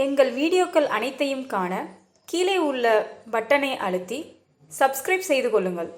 எங்கள் வீடியோக்கள் அனைத்தையும் காண கீழே உள்ள பட்டனை அழுத்தி சப்ஸ்கிரைப் செய்து கொள்ளுங்கள்.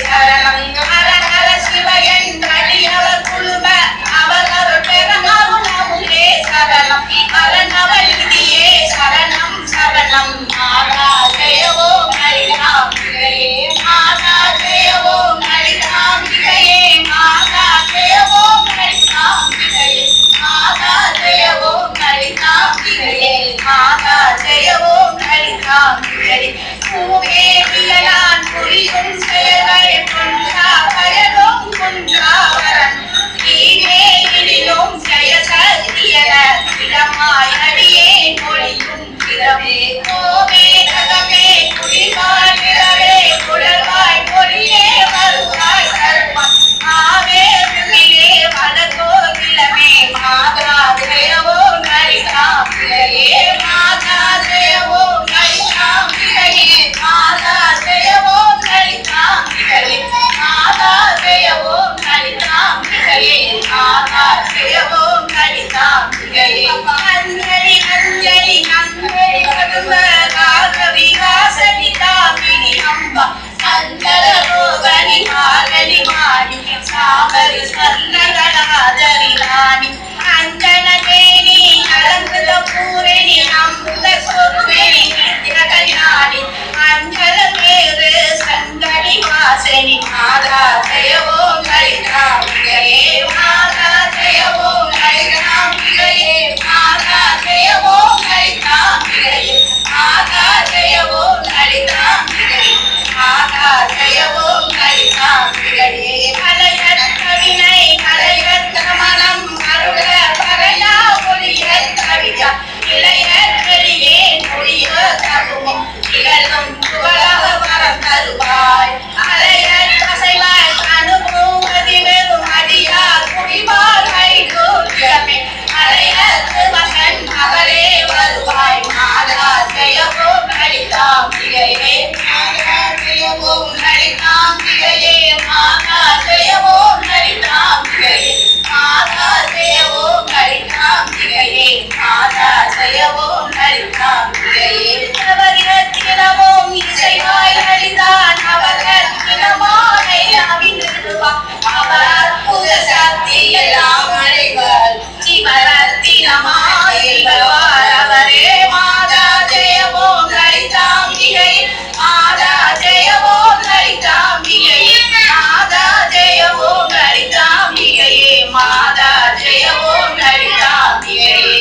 சரணம் மாதா ஜெய ஓம் லலிதாம்பிகையே அஞ்சலி அஞ்சலி அஞ்சலி பதுமராகவி வாசனி தாமினி அம்பா சஞ்சல ரோகணி மாலனி மாணி சாமரி ஸ்வர்ணகணாதரி ராணி அஞ்சன தேனி அலங்கத பூரணி அம்புத சொருவேணி நித்யகல்யாணி அஞ்சல மேரு சங்கடி வாசனி மாதா ஜெய ஓம் லலிதாம்பிகையே மாதா ஜெய ஓம் லலிதாம்பிகையே மாதா ஜெய ஓம் லலிதாம்பிகையே மாதா ஜெய ஓம் லலிதாம்பிகையே மாதா ஜெய ஓம் லலிதாம்பிகையே கலையற்ற வினை கலையற்ற மனம் அருள பகையா ஒளிய கவியா இளையறியே மொழிய தகுமோ இகழும் புகழாக வரம் தருவாய் அலையற் அசைவாய் அனுபூதி வெறும் அடியார் குடிவார் ஐதோரியமே அலையற்று மகன் மகளே வருவாய் மாதா ஜெய ஓம் லலிதாம்பிகையே மாதா ஜெய ஓம் லலிதாம்பிகையே மாதா ஜெய ஓம் லலிதாம்பிகையே மாதா ஜெய ஓம் லலிதாம்பிகையே மாதா ஜெய ஓம் லலிதாம்பிகையே நவரத்தினமும் இசைவாய் லலிதான் நவரத்தினமாலை அவிழ்ந்துடுவார் அவர் அற்புத சக்தி எல்லாம் அடைவர் சிவரத்தினமாய் வருவார் அவரே மாதா ஜெய ஓம் லலிதாம்பிகையே மாதா ஜெய ஓம் லலிதாம்பிகையே மாதா ஜெய ஓம் லலிதாம்பிகையே மாதா ஜெய ஓம் லலிதாம்பிகையே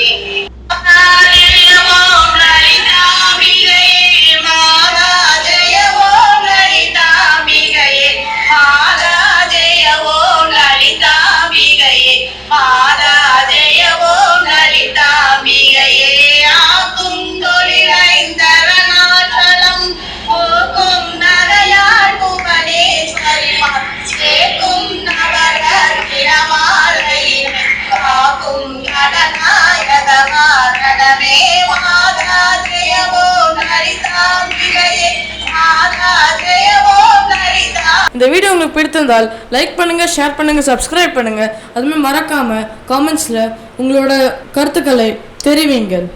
இந்த வீடியோ உங்களுக்கு பிடித்திருந்தால் லைக் பண்ணுங்க, ஷேர் பண்ணுங்க, சப்ஸ்கிரைப் பண்ணுங்க. அதுமே மறக்காம காமெண்ட்ஸ்ல உங்களோட கருத்துக்களை தெரிவிங்கள்.